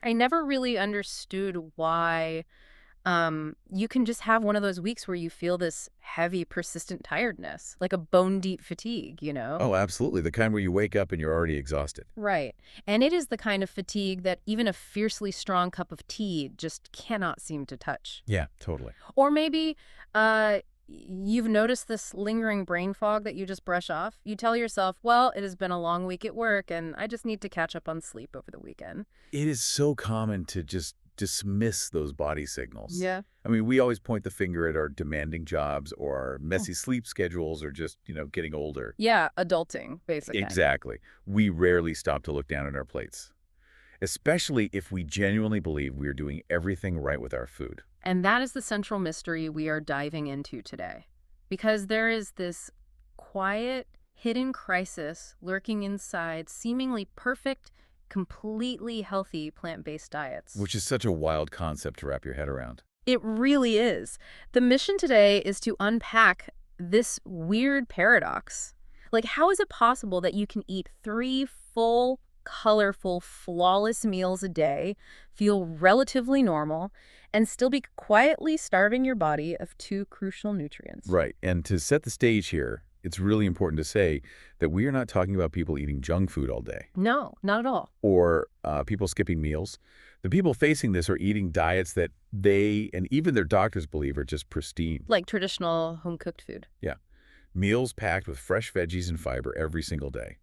I never really understood why you can just have one of those weeks where you feel this heavy, persistent tiredness, like a bone-deep fatigue, you know? Oh, absolutely. The kind where you wake up and you're already exhausted. Right. And it is the kind of fatigue that even a fiercely strong cup of tea just cannot seem to touch. Yeah, totally. Or maybe you've noticed this lingering brain fog that you just brush off. You tell yourself, well, it has been a long week at work and I just need to catch up on sleep over the weekend. It is so common to just dismiss those body signals. Yeah. I mean, we always point the finger at our demanding jobs or our messy sleep schedules or just, getting older. Yeah, adulting, basically. Exactly. We rarely stop to look down at our plates, especially if we genuinely believe we are doing everything right with our food. And that is the central mystery we are diving into today. Because there is this quiet, hidden crisis lurking inside seemingly perfect, completely healthy plant-based diets. Which is such a wild concept to wrap your head around. It really is. The mission today is to unpack this weird paradox. Like, how is it possible that you can eat 3 full, colorful, flawless meals a day, feel relatively normal, and still be quietly starving your body of 2 crucial nutrients? Right. And to set the stage here, it's really important to say that we are not talking about people eating junk food all day No, not at all. or people skipping meals. The people facing this are eating diets that they and even their doctors believe are just pristine. Like traditional home-cooked food. Yeah. Meals packed with fresh veggies and fiber every single day.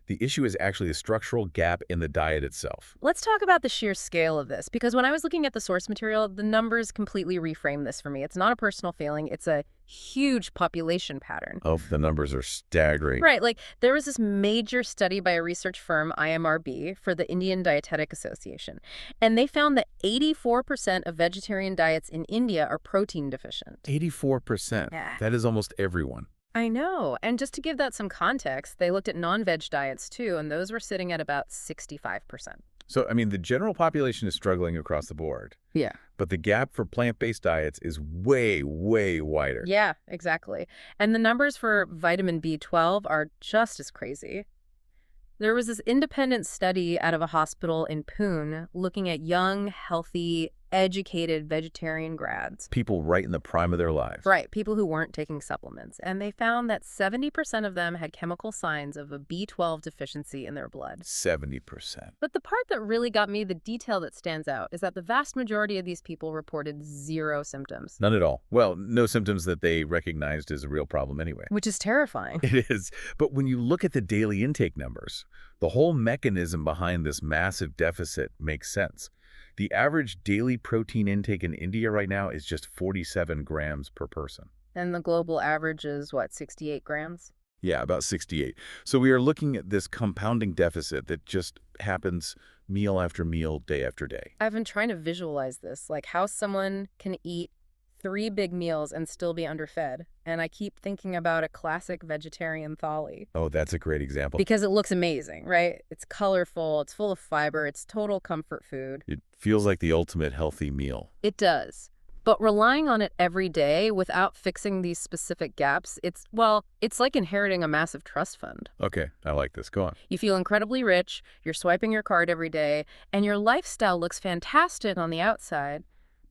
The issue is actually the structural gap in the diet itself. Let's talk about the sheer scale of this, because when I was looking at the source material, the numbers completely reframe this for me. It's not a personal failing, it's a huge population pattern. Oh, the numbers are staggering. Right, like there was this major study by a research firm, IMRB, for the Indian Dietetic Association, and they found that 84% of vegetarian diets in India are protein deficient. 84%. Yeah. That is almost everyone. I know. And just to give that some context, they looked at non-veg diets too, and those were sitting at about 65%. So, I mean, the general population is struggling across the board, Yeah. but the gap for plant-based diets is way, way wider. Yeah, exactly. And the numbers for vitamin B12 are just as crazy. There was this independent study out of a hospital in Pune looking at young, healthy, educated vegetarian grads. People right in the prime of their lives. Right, people who weren't taking supplements. And they found that 70% of them had chemical signs of a B12 deficiency in their blood. 70%. But the part that really got me, the detail that stands out, is that the vast majority of these people reported 0 symptoms. None at all. Well, no symptoms that they recognized as a real problem anyway. Which is terrifying. It is. But when you look at the daily intake numbers, the whole mechanism behind this massive deficit makes sense. The average daily protein intake in India right now is just 47 grams per person. And the global average is, what, 68 grams? Yeah, about 68. So we are looking at this compounding deficit that just happens meal after meal, day after day. I've been trying to visualize this, like how someone can eat 3 big meals and still be underfed. And I keep thinking about a classic vegetarian thali. Oh, that's a great example. Because it looks amazing, right? It's colorful, it's full of fiber, it's total comfort food. It feels like the ultimate healthy meal. It does. But relying on it every day without fixing these specific gaps, it's like inheriting a massive trust fund. Okay, I like this. Go on. You feel incredibly rich, you're swiping your card every day, and your lifestyle looks fantastic on the outside,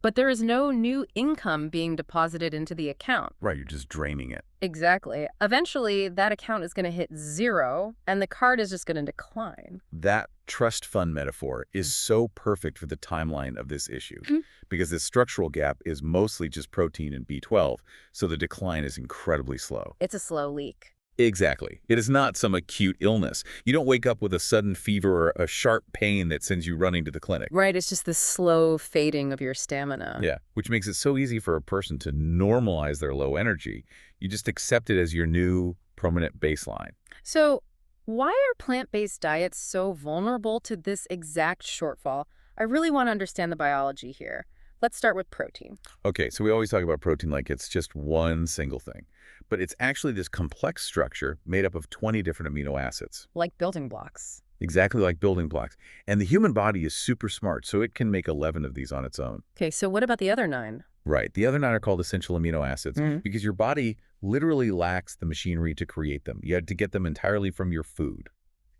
but there is no new income being deposited into the account. Right, you're just draining it. Exactly. Eventually, that account is going to hit 0, and the card is just going to decline. That trust fund metaphor is so perfect for the timeline of this issue Mhm. because this structural gap is mostly just protein and B12, so the decline is incredibly slow. It's a slow leak. Exactly. It is not some acute illness. You don't wake up with a sudden fever or a sharp pain that sends you running to the clinic. Right, it's just this slow fading of your stamina. Yeah, which makes it so easy for a person to normalize their low energy. You just accept it as your new permanent baseline. So, why are plant-based diets so vulnerable to this exact shortfall? I really want to understand the biology here. Let's start with protein. Okay, so we always talk about protein like it's just one single thing. But it's actually this complex structure made up of 20 different amino acids. Like building blocks. Exactly like building blocks. And the human body is super smart, so it can make 11 of these on its own. Okay, so what about the other 9? Right. The other 9 are called essential amino acids because your body literally lacks the machinery to create them. You had to get them entirely from your food.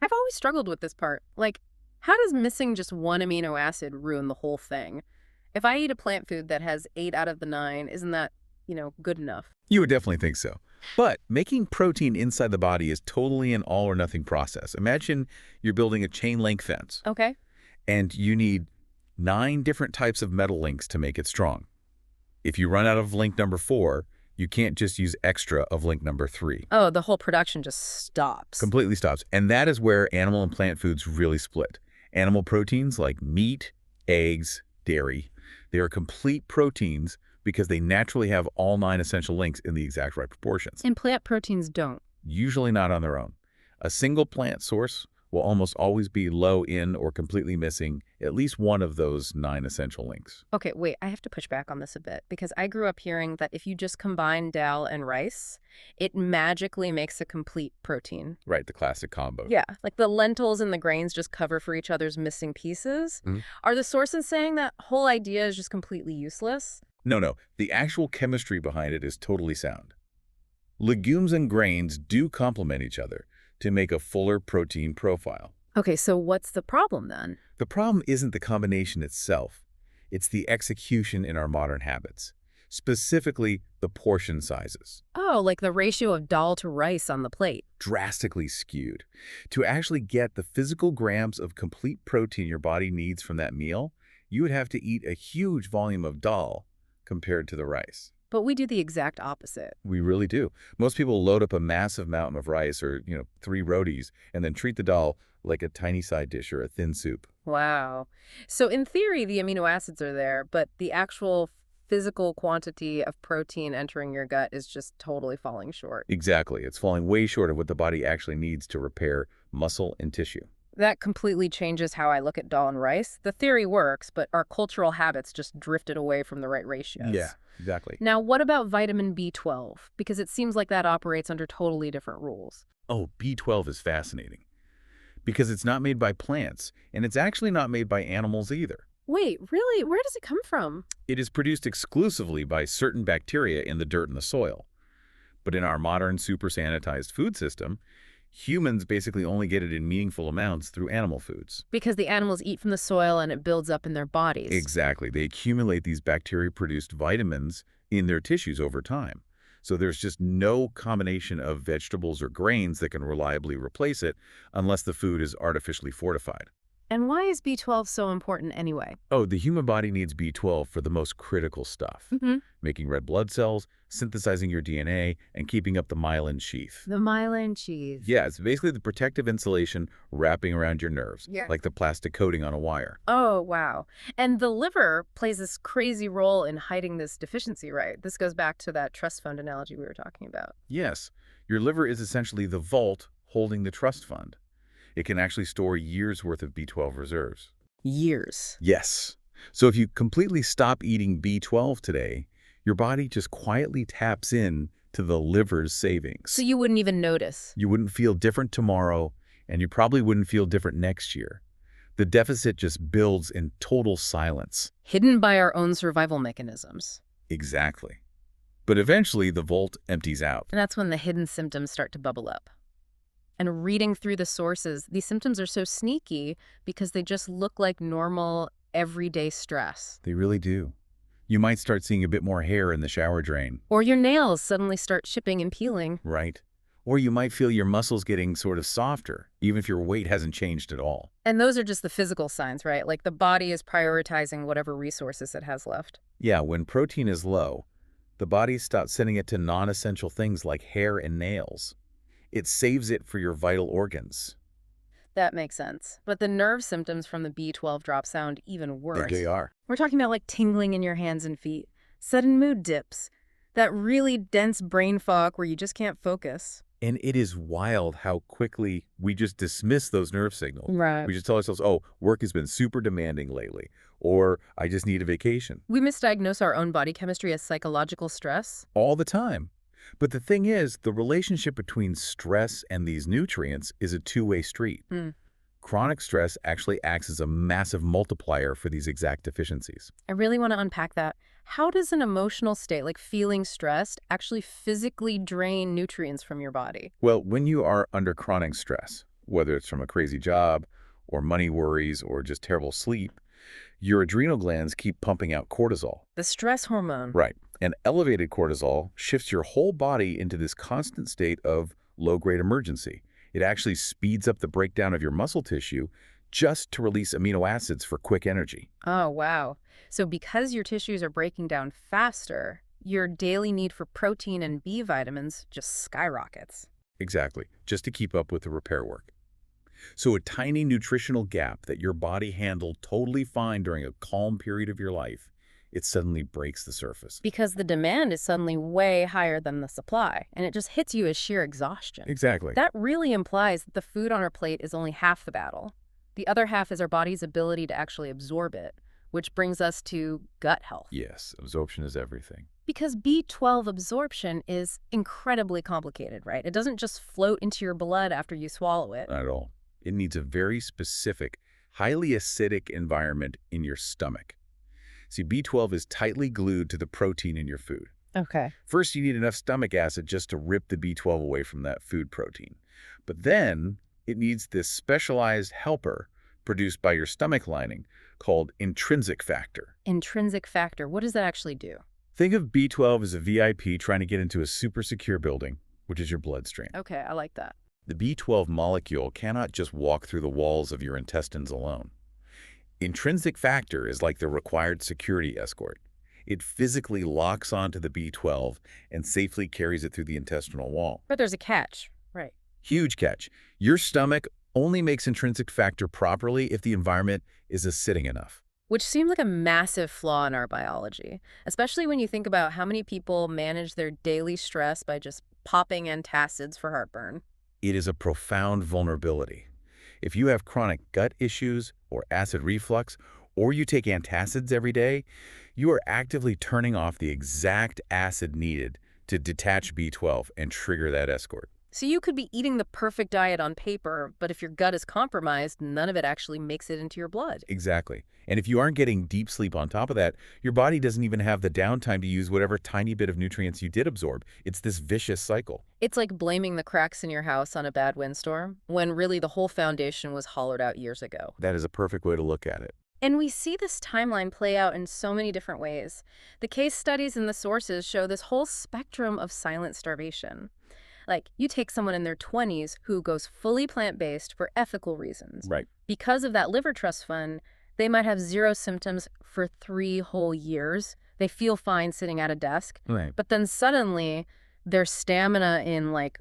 I've always struggled with this part. Like, How does missing just one amino acid ruin the whole thing? If I eat a plant food that has 8 out of the 9, isn't that, good enough? You would definitely think so. But making protein inside the body is totally an all-or-nothing process. Imagine you're building a chain-link fence, Okay. and you need 9 different types of metal links to make it strong. If you run out of link number 4, you can't just use extra of link number 3. Oh, the whole production just stops. Completely stops. And that is where animal and plant foods really split. Animal proteins like meat, eggs, dairy, they are complete proteins because they naturally have all 9 essential links in the exact right proportions. And plant proteins don't. Usually not on their own. A single plant source will almost always be low in or completely missing at least one of those 9 essential links. Okay, wait, I have to push back on this a bit because I grew up hearing that if you just combine dal and rice, it magically makes a complete protein. Right, the classic combo. Yeah, like the lentils and the grains just cover for each other's missing pieces. Are the sources saying that whole idea is just completely useless? No. The actual chemistry behind it is totally sound. Legumes and grains do complement each other to make a fuller protein profile. Okay, so what's the problem then? The problem isn't the combination itself. It's the execution in our modern habits, specifically the portion sizes. Oh, like the ratio of dal to rice on the plate. Drastically skewed. To actually get the physical grams of complete protein your body needs from that meal, you would have to eat a huge volume of dal compared to the rice. But we do the exact opposite. We really do. Most people load up a massive mountain of rice or, 3 rotis and then treat the dal like a tiny side dish or a thin soup. Wow. So in theory, the amino acids are there, but the actual physical quantity of protein entering your gut is just totally falling short. Exactly. It's falling way short of what the body actually needs to repair muscle and tissue. That completely changes how I look at dal and rice. The theory works, but our cultural habits just drifted away from the right ratios. Yeah, exactly. Now, what about vitamin B12? Because it seems like that operates under totally different rules. Oh, B12 is fascinating because it's not made by plants, and it's actually not made by animals either. Wait, really? Where does it come from? It is produced exclusively by certain bacteria in the dirt and the soil. But in our modern super sanitized food system, humans basically only get it in meaningful amounts through animal foods. Because the animals eat from the soil and it builds up in their bodies. Exactly. They accumulate these bacteria-produced vitamins in their tissues over time. So there's just no combination of vegetables or grains that can reliably replace it unless the food is artificially fortified. And why is B12 so important anyway? Oh, the human body needs B12 for the most critical stuff. Making red blood cells, synthesizing your DNA, and keeping up the myelin sheath. The myelin sheath. Yeah, it's basically the protective insulation wrapping around your nerves, Yeah. like the plastic coating on a wire. Oh, wow. And the liver plays this crazy role in hiding this deficiency, right? This goes back to that trust fund analogy we were talking about. Yes, your liver is essentially the vault holding the trust fund. It can actually store years' worth of B12 reserves. Years. Yes. So if you completely stop eating B12 today, your body just quietly taps in to the liver's savings. So you wouldn't even notice. You wouldn't feel different tomorrow, and you probably wouldn't feel different next year. The deficit just builds in total silence. Hidden by our own survival mechanisms. Exactly. But eventually, the vault empties out. And that's when the hidden symptoms start to bubble up. And reading through the sources, these symptoms are so sneaky because they just look like normal, everyday stress. They really do. You might start seeing a bit more hair in the shower drain. Or your nails suddenly start chipping and peeling. Right. Or you might feel your muscles getting sort of softer, even if your weight hasn't changed at all. And those are just the physical signs, right? Like the body is prioritizing whatever resources it has left. Yeah, when protein is low, the body stops sending it to non-essential things like hair and nails. It saves it for your vital organs. That makes sense. But the nerve symptoms from the B12 drop sound even worse. They are. We're talking about like tingling in your hands and feet, sudden mood dips, that really dense brain fog where you just can't focus. And it is wild how quickly we just dismiss those nerve signals. Right. We just tell ourselves, oh, work has been super demanding lately, or I just need a vacation. We misdiagnose our own body chemistry as psychological stress. All the time. But the thing is, the relationship between stress and these nutrients is a two-way street. Chronic stress actually acts as a massive multiplier for these exact deficiencies. I really want to unpack that. How does an emotional state, like feeling stressed, actually physically drain nutrients from your body? Well, when you are under chronic stress, whether it's from a crazy job or money worries, or just terrible sleep, your adrenal glands keep pumping out cortisol. The stress hormone. Right. And elevated cortisol shifts your whole body into this constant state of low-grade emergency. It actually speeds up the breakdown of your muscle tissue just to release amino acids for quick energy. Oh, wow. So because your tissues are breaking down faster, your daily need for protein and B vitamins just skyrockets. Exactly, just to keep up with the repair work. So a tiny nutritional gap that your body handled totally fine during a calm period of your life, it suddenly breaks the surface. Because the demand is suddenly way higher than the supply, and it just hits you as sheer exhaustion. Exactly. That really implies that the food on our plate is only half the battle. The other half is our body's ability to actually absorb it, which brings us to gut health. Yes, absorption is everything. Because B12 absorption is incredibly complicated, right? It doesn't just float into your blood after you swallow it. Not at all. It needs a very specific, highly acidic environment in your stomach. See, B12 is tightly glued to the protein in your food. Okay. First, you need enough stomach acid just to rip the B12 away from that food protein. But then, it needs this specialized helper produced by your stomach lining called intrinsic factor. Intrinsic factor, what does that actually do? Think of B12 as a VIP trying to get into a super secure building, which is your bloodstream. Okay, I like that. The B12 molecule cannot just walk through the walls of your intestines alone. Intrinsic factor is like the required security escort. It physically locks onto the B12 and safely carries it through the intestinal wall. But there's a catch, right? Huge catch. Your stomach only makes intrinsic factor properly if the environment is acidic enough. Which seemed like a massive flaw in our biology, especially when you think about how many people manage their daily stress by just popping antacids for heartburn. It is a profound vulnerability. If you have chronic gut issues or acid reflux, or you take antacids every day, you are actively turning off the exact acid needed to detach B12 and trigger that escort. So you could be eating the perfect diet on paper, but if your gut is compromised, none of it actually makes it into your blood. Exactly. And if you aren't getting deep sleep on top of that, your body doesn't even have the downtime to use whatever tiny bit of nutrients you did absorb. It's this vicious cycle. It's like blaming the cracks in your house on a bad windstorm, when really the whole foundation was hollowed out years ago. That is a perfect way to look at it. And we see this timeline play out in so many different ways. The case studies and the sources show this whole spectrum of silent starvation. Like, you take someone in their 20s who goes fully plant-based for ethical reasons. Right. Because of that liver trust fund, they might have zero symptoms for 3 whole years. They feel fine sitting at a desk. Right. But then suddenly, their stamina in, like,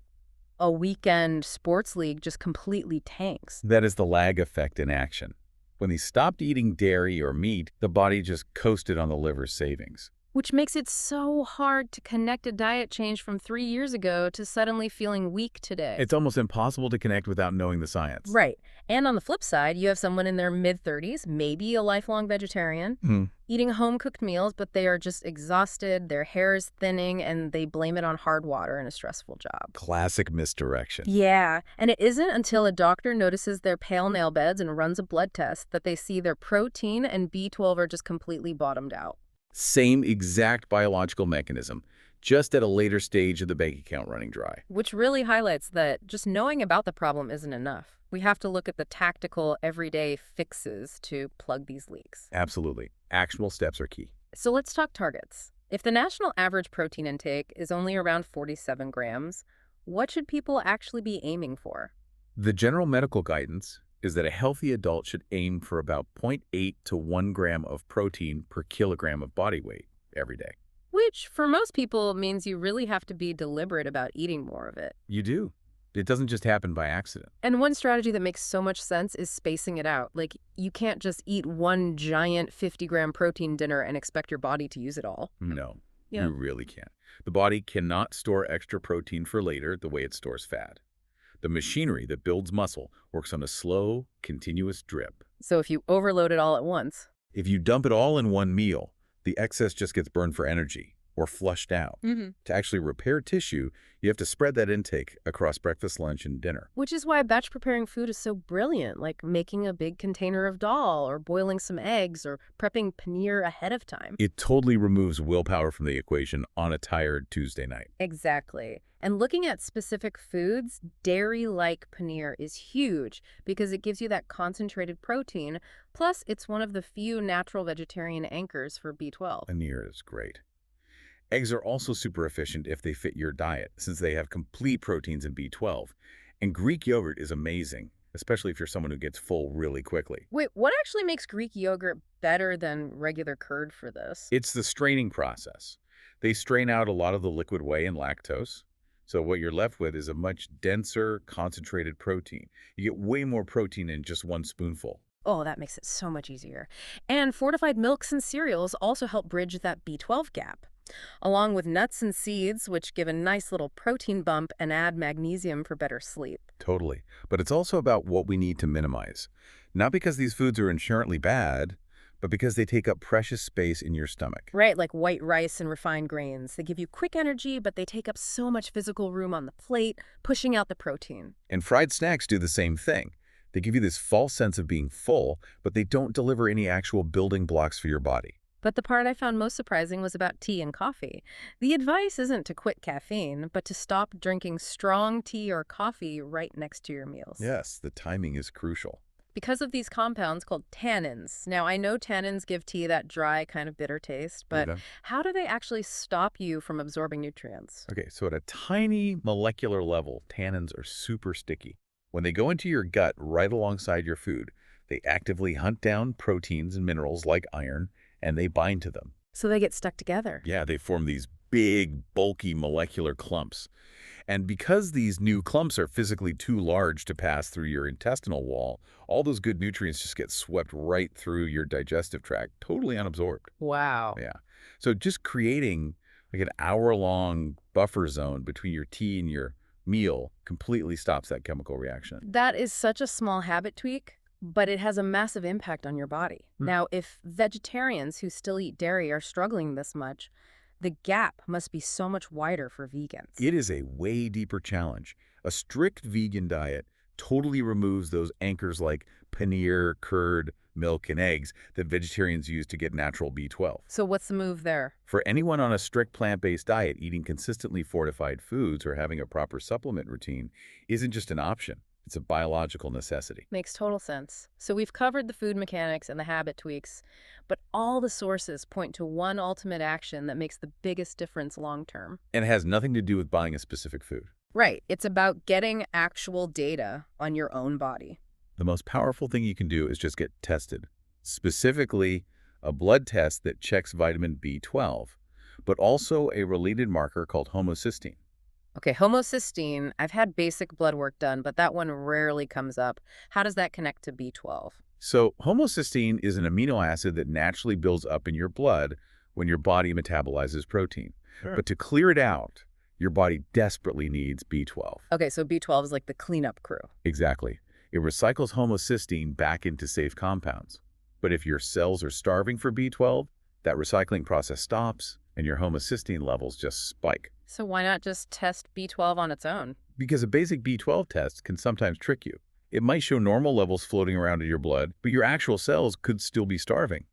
a weekend sports league just completely tanks. That is the lag effect in action. When they stopped eating dairy or meat, the body just coasted on the liver's savings. Which makes it so hard to connect a diet change from 3 years ago to suddenly feeling weak today. It's almost impossible to connect without knowing the science. Right. And on the flip side, you have someone in their mid-30s, maybe a lifelong vegetarian, eating home-cooked meals, but they are just exhausted, their hair is thinning, and they blame it on hard water and a stressful job. Classic misdirection. Yeah, and it isn't until a doctor notices their pale nail beds and runs a blood test that they see their protein and B12 are just completely bottomed out. Same exact biological mechanism, just at a later stage of the bank account running dry. Which really highlights that just knowing about the problem isn't enough. We have to look at the tactical, everyday fixes to plug these leaks. Absolutely. Actionable steps are key. So let's talk targets. If the national average protein intake is only around 47 grams, what should people actually be aiming for? The general medical guidance is that a healthy adult should aim for about 0.8 to 1 gram of protein per kilogram of body weight every day. Which, for most people, means you really have to be deliberate about eating more of it. You do. It doesn't just happen by accident. And one strategy that makes so much sense is spacing it out. Like, you can't just eat one giant 50-gram protein dinner and expect your body to use it all. No, Yeah. you really can't. The body cannot store extra protein for later the way it stores fat. The machinery that builds muscle works on a slow, continuous drip. So if you overload it all at once, If you dump it all in one meal, the excess just gets burned for energy. or flushed out. Hmm. To actually repair tissue, you have to spread that intake across breakfast, lunch, and dinner. Which is why batch preparing food is so brilliant, like making a big container of dal or boiling some eggs or prepping paneer ahead of time. It totally removes willpower from the equation on a tired Tuesday night. Exactly. And looking at specific foods, dairy-like paneer is huge because it gives you that concentrated protein. Plus, it's one of the few natural vegetarian anchors for B12. Paneer is great. Eggs are also super efficient if they fit your diet, since they have complete proteins in B12. And Greek yogurt is amazing, especially if you're someone who gets full really quickly. Wait, what actually makes Greek yogurt better than regular curd for this? It's the straining process. They strain out a lot of the liquid whey and lactose, so what you're left with is a much denser, concentrated protein. You get way more protein in just one spoonful. Oh, that makes it so much easier. And fortified milks and cereals also help bridge that B12 gap, along with nuts and seeds, which give a nice little protein bump and add magnesium for better sleep. Totally. But it's also about what we need to minimize. Not because these foods are inherently bad, but because they take up precious space in your stomach. Right, like white rice and refined grains. They give you quick energy, but they take up so much physical room on the plate, pushing out the protein. And fried snacks do the same thing. They give you this false sense of being full, but they don't deliver any actual building blocks for your body. But the part I found most surprising was about tea and coffee. The advice isn't to quit caffeine, but to stop drinking strong tea or coffee right next to your meals. Yes, the timing is crucial. Because of these compounds called tannins. Now, I know tannins give tea that dry, kind of bitter taste, but Okay. how do they actually stop you from absorbing nutrients? Okay, so at a tiny molecular level, tannins are super sticky. When they go into your gut right alongside your food, they actively hunt down proteins and minerals like iron, and they bind to them. So they get stuck together. Yeah, they form these big, bulky molecular clumps. And because these new clumps are physically too large to pass through your intestinal wall, all those good nutrients just get swept right through your digestive tract, totally unabsorbed. Wow. Yeah. So just creating like an hour-long buffer zone between your tea and your meal completely stops that chemical reaction. That is such a small habit tweak, but it has a massive impact on your body. Now, if vegetarians who still eat dairy are struggling this much, the gap must be so much wider for vegans. It is a way deeper challenge. A strict vegan diet totally removes those anchors like paneer, curd, milk, and eggs that vegetarians use to get natural B12. So what's the move there? For anyone on a strict plant-based diet, eating consistently fortified foods or having a proper supplement routine isn't just an option. It's a biological necessity. Makes total sense. So we've covered the food mechanics and the habit tweaks, but all the sources point to one ultimate action that makes the biggest difference long term. And it has nothing to do with buying a specific food. Right. It's about getting actual data on your own body. The most powerful thing you can do is just get tested. Specifically, a blood test that checks vitamin B12, but also a related marker called homocysteine. Okay, homocysteine, I've had basic blood work done, but that one rarely comes up. How does that connect to B12? So homocysteine is an amino acid that naturally builds up in your blood when your body metabolizes protein. Sure. But to clear it out, your body desperately needs B12. Okay, so B12 is like the cleanup crew. Exactly. It recycles homocysteine back into safe compounds. But if your cells are starving for B12, that recycling process stops and your homocysteine levels just spike. So why not just test B12 on its own? Because a basic B12 test can sometimes trick you. It might show normal levels floating around in your blood, but your actual cells could still be starving.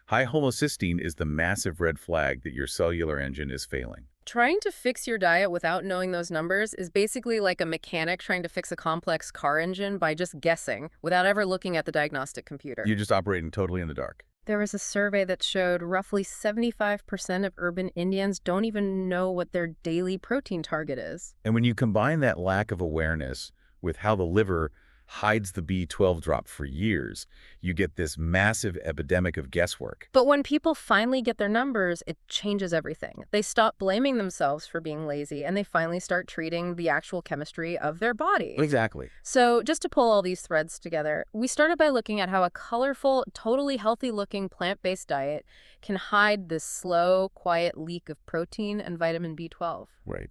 High homocysteine is the massive red flag that your cellular engine is failing. Trying to fix your diet without knowing those numbers is basically like a mechanic trying to fix a complex car engine by just guessing without ever looking at the diagnostic computer. You're just operating totally in the dark. There was a survey that showed roughly 75% of urban Indians don't even know what their daily protein target is. And when you combine that lack of awareness with how the liver hides the B12 drop for years, you get this massive epidemic of guesswork. But when people finally get their numbers, it changes everything. They stop blaming themselves for being lazy, and they finally start treating the actual chemistry of their body. Exactly. So just to pull all these threads together, we started by looking at how a colorful, totally healthy-looking plant-based diet can hide this slow, quiet leak of protein and vitamin B12. Right.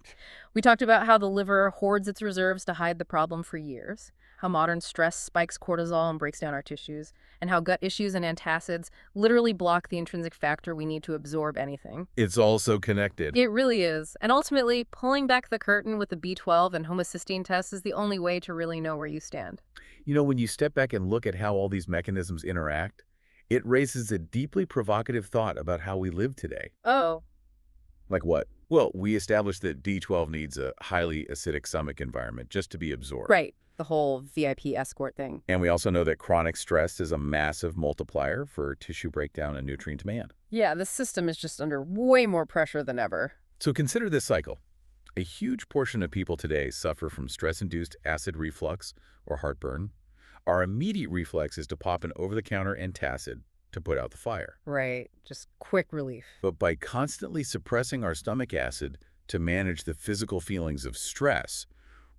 We talked about how the liver hoards its reserves to hide the problem for years, how modern stress spikes cortisol and breaks down our tissues, and how gut issues and antacids literally block the intrinsic factor we need to absorb anything. It's all so connected. It really is. And ultimately, pulling back the curtain with the B12 and homocysteine tests is the only way to really know where you stand. When you step back and look at how all these mechanisms interact, it raises a deeply provocative thought about how we live today. Oh, Like what? Well, we established that B12 needs a highly acidic stomach environment just to be absorbed. right. The whole VIP escort thing. And we also know that chronic stress is a massive multiplier for tissue breakdown and nutrient demand. Yeah, the system is just under way more pressure than ever. So consider this cycle. A huge portion of people today suffer from stress-induced acid reflux or heartburn. Our immediate reflex is to pop an over-the-counter antacid to put out the fire. Right. Just quick relief. But by constantly suppressing our stomach acid to manage the physical feelings of stress,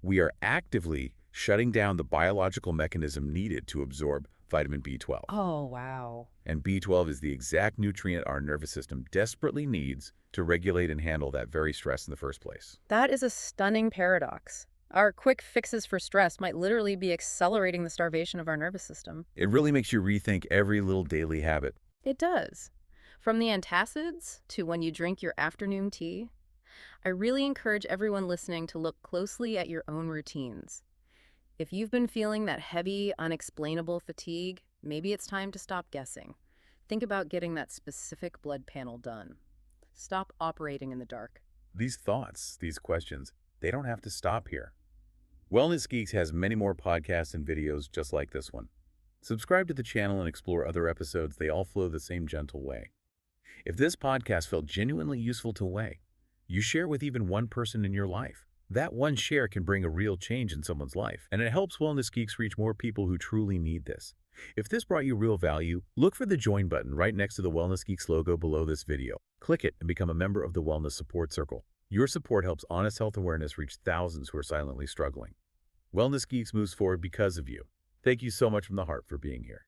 we are actively shutting down the biological mechanism needed to absorb vitamin B12. Oh, wow. And B12 is the exact nutrient our nervous system desperately needs to regulate and handle that very stress in the first place. That is a stunning paradox. Our quick fixes for stress might literally be accelerating the starvation of our nervous system. It really makes you rethink every little daily habit. It does. From the antacids to when you drink your afternoon tea, I really encourage everyone listening to look closely at your own routines. If you've been feeling that heavy, unexplainable fatigue, maybe it's time to stop guessing. Think about getting that specific blood panel done. Stop operating in the dark. These thoughts, these questions, they don't have to stop here. Wellness Geeks has many more podcasts and videos just like this one. Subscribe to the channel and explore other episodes. They all flow the same gentle way. If this podcast felt genuinely useful to Wei, you share with even one person in your life. That one share can bring a real change in someone's life, and it helps Wellness Geeks reach more people who truly need this. If this brought you real value, look for the Join button right next to the Wellness Geeks logo below this video. Click it and become a member of the Wellness Support Circle. Your support helps honest health awareness reach thousands who are silently struggling. Wellness Geeks moves forward because of you. Thank you so much from the heart for being here.